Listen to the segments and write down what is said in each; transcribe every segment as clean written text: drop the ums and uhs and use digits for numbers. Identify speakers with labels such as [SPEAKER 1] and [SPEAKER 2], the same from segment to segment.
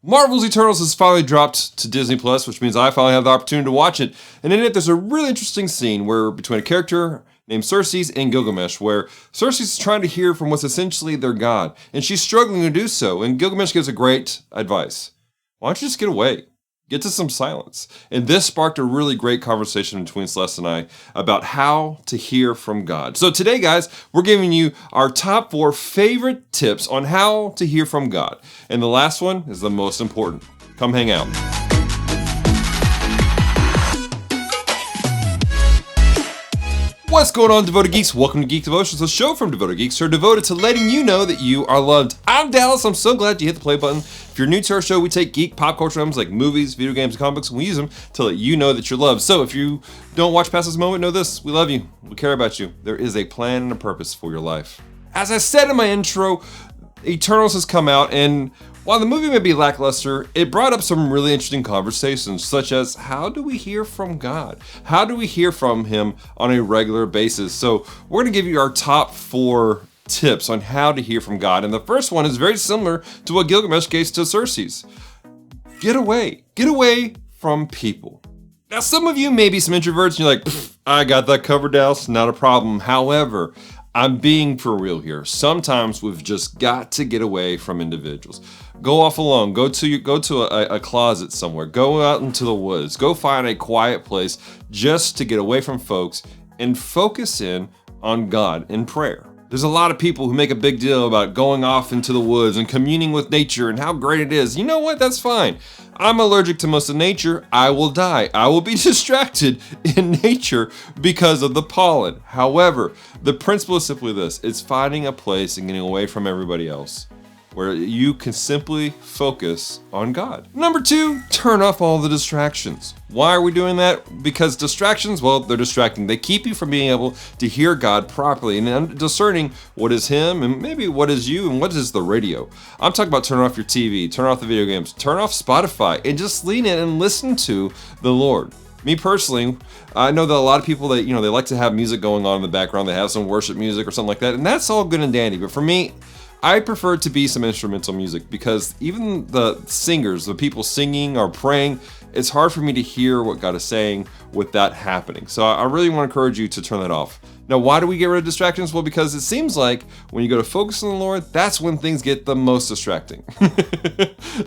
[SPEAKER 1] Marvel's Eternals has finally dropped to Disney Plus, which means I finally have the opportunity to watch it. And in it, there's a really interesting scene where between a character named Cersei and Gilgamesh, where Cersei's trying to hear from what's essentially their god, and she's struggling to do so. And Gilgamesh gives a great advice: why don't you just get away? Get to some silence. And this sparked a really great conversation between Celeste and I about how to hear from God. So today, guys, we're giving you our top 4 favorite tips on how to hear from God. And the last one is the most important. Come hang out. What's going on, Devoted Geeks? Welcome to Geek Devotions, a show from Devoted Geeks who are devoted to letting you know that you are loved. I'm Dallas. I'm so glad you hit the play button. If you're new to our show, we take geek pop culture items like movies, video games, and comic books, and we use them to let you know that you're loved. So if you don't watch past this moment, know this: we love you. We care about you. There is a plan and a purpose for your life. As I said in my intro, Eternals has come out, and while the movie may be lackluster, it brought up some really interesting conversations, such as how do we hear from God? How do we hear from Him on a regular basis? So we're going to give you our top 4 tips on how to hear from God. And the first one is very similar to what Gilgamesh gave to Cersei. Get away from people. Now, some of you may be some introverts and you're like, I got that covered, Dallas, not a problem. However, I'm being for real here. Sometimes we've just got to get away from individuals. Go off alone. Go to a closet somewhere. Go out into the woods. Go find a quiet place just to get away from folks and focus in on God in prayer. There's a lot of people who make a big deal about going off into the woods and communing with nature and how great it is. You know what? That's fine. I'm allergic to most of nature. I will die. I will be distracted in nature because of the pollen. However, the principle is simply this: it's finding a place and getting away from everybody else where you can simply focus on God. Number 2, turn off all the distractions. Why are we doing that? Because distractions, well, they're distracting. They keep you from being able to hear God properly and discerning what is Him and maybe what is you and what is the radio. I'm talking about turn off your TV, turn off the video games, turn off Spotify, and just lean in and listen to the Lord. Me personally, I know that a lot of people that, they like to have music going on in the background. They have some worship music or something like that, and that's all good and dandy. But for me, I prefer it to be some instrumental music, because even the singers, the people singing or praying, it's hard for me to hear what God is saying with that happening. So I really want to encourage you to turn that off. Now, why do we get rid of distractions? Well, because it seems like when you go to focus on the Lord, that's when things get the most distracting.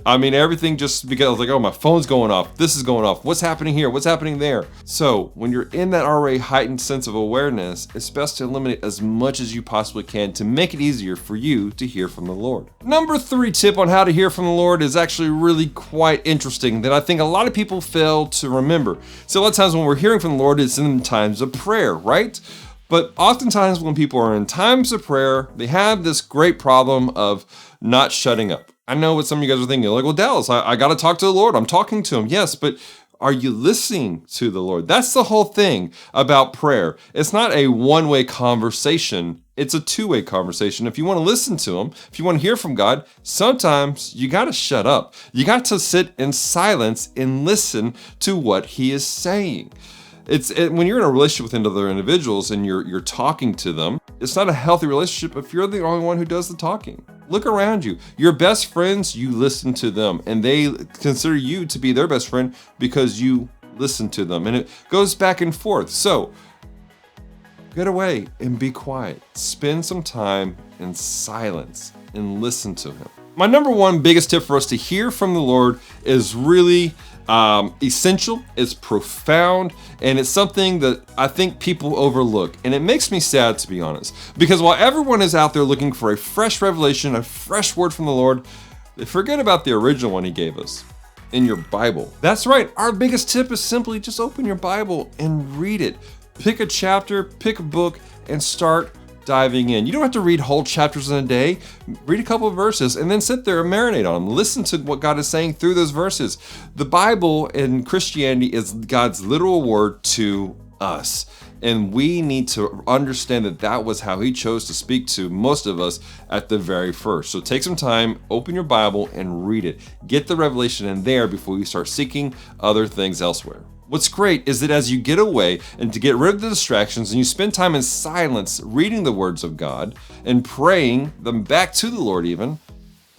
[SPEAKER 1] I mean, everything just because like, oh, my phone's going off. This is going off. What's happening here? What's happening there? So when you're in that already heightened sense of awareness, it's best to eliminate as much as you possibly can to make it easier for you to hear from the Lord. Number 3 tip on how to hear from the Lord is actually really quite interesting that I think a lot of people fail to remember. So a lot of times when we're hearing from the Lord, it's in times of prayer, right? But oftentimes when people are in times of prayer, they have this great problem of not shutting up. I know what some of you guys are thinking, like, well, Dallas, I got to talk to the Lord. I'm talking to Him. Yes, but are you listening to the Lord? That's the whole thing about prayer. It's not a one-way conversation. It's a two-way conversation. If you want to listen to Him, if you want to hear from God, sometimes you got to shut up. You got to sit in silence and listen to what He is saying. When you're in a relationship with other individuals and you're talking to them, it's not a healthy relationship if you're the only one who does the talking. Look around you. Your best friends, you listen to them, and they consider you to be their best friend because you listen to them. And it goes back and forth. So get away and be quiet. Spend some time in silence and listen to Him. My number 1 biggest tip for us to hear from the Lord is really essential, it's profound, and it's something that I think people overlook. And it makes me sad, to be honest, because while everyone is out there looking for a fresh revelation, a fresh word from the Lord, they forget about the original one He gave us in your Bible. That's right. Our biggest tip is simply just open your Bible and read it. Pick a chapter, pick a book, and start diving in. You don't have to read whole chapters in a day. Read a couple of verses and then sit there and marinate on them. Listen to what God is saying through those verses. The Bible in Christianity is God's literal word to us. And we need to understand that that was how He chose to speak to most of us at the very first. So take some time, open your Bible and read it. Get the revelation in there before you start seeking other things elsewhere. What's great is that as you get away and to get rid of the distractions and you spend time in silence reading the words of God and praying them back to the Lord even,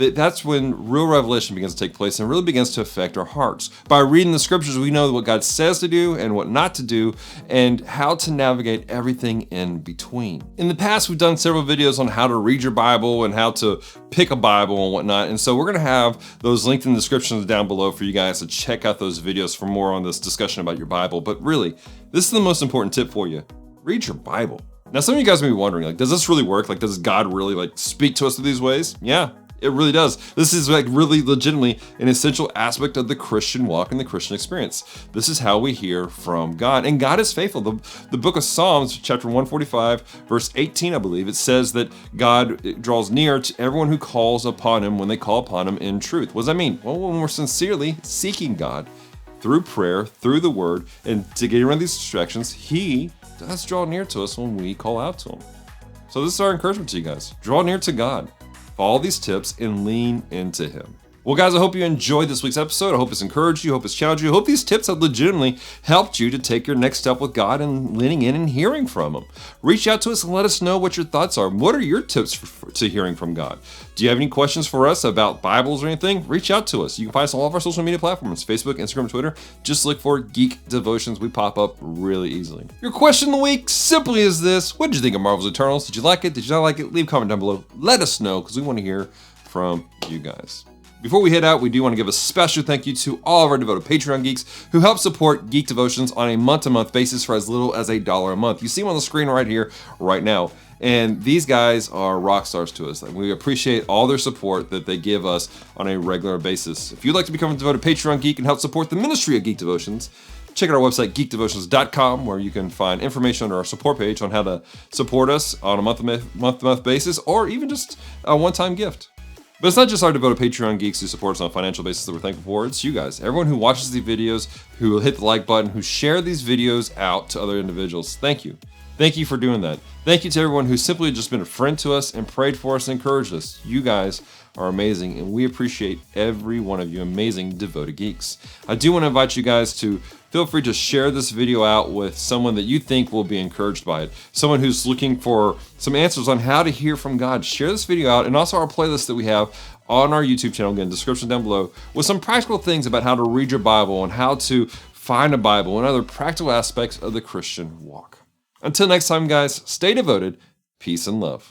[SPEAKER 1] that's when real revelation begins to take place and really begins to affect our hearts. By reading the scriptures, we know what God says to do and what not to do, and how to navigate everything in between. In the past, we've done several videos on how to read your Bible and how to pick a Bible and whatnot, and so we're going to have those linked in the descriptions down below for you guys to check out those videos for more on this discussion about your Bible. But really, this is the most important tip for you. Read your Bible. Now, some of you guys may be wondering, like, does this really work? Like, does God really, like, speak to us through these ways? Yeah, it really does. This is, like, really legitimately an essential aspect of the Christian walk and the Christian experience. This is how we hear from God. And God is faithful. The book of Psalms, chapter 145, verse 18, I believe, it says that God draws near to everyone who calls upon him when they call upon him in truth. What does that mean? Well, when we're sincerely seeking God through prayer, through the word, and to get around these distractions, he does draw near to us when we call out to him. So this is our encouragement to you guys. Draw near to God. Follow these tips and lean into him. Well, guys, I hope you enjoyed this week's episode. I hope it's encouraged you. I hope it's challenged you. I hope these tips have legitimately helped you to take your next step with God and leaning in and hearing from him. Reach out to us and let us know what your thoughts are. What are your tips to hearing from God? Do you have any questions for us about Bibles or anything? Reach out to us. You can find us on all of our social media platforms, Facebook, Instagram, Twitter. Just look for Geek Devotions. We pop up really easily. Your question of the week simply is this. What did you think of Marvel's Eternals? Did you like it? Did you not like it? Leave a comment down below. Let us know, because we want to hear from you guys. Before we head out, we do want to give a special thank you to all of our devoted Patreon geeks who help support Geek Devotions on a month-to-month basis for as little as $1 a month. You see them on the screen right here, right now. And these guys are rock stars to us. We appreciate all their support that they give us on a regular basis. If you'd like to become a devoted Patreon geek and help support the ministry of Geek Devotions, check out our website, geekdevotions.com, where you can find information under our support page on how to support us on a month-to-month basis, or even just a one-time gift. But it's not just our devoted Patreon geeks who support us on a financial basis that we're thankful for. It's you guys. Everyone who watches these videos, who hit the like button, who share these videos out to other individuals. Thank you. Thank you for doing that. Thank you to everyone who's simply just been a friend to us and prayed for us and encouraged us. You guys are amazing, and we appreciate every one of you amazing devoted geeks. I do want to invite you guys to feel free to share this video out with someone that you think will be encouraged by it. Someone who's looking for some answers on how to hear from God. Share this video out, and also our playlist that we have on our YouTube channel, again, description down below, with some practical things about how to read your Bible and how to find a Bible and other practical aspects of the Christian walk. Until next time, guys, stay devoted, peace and love.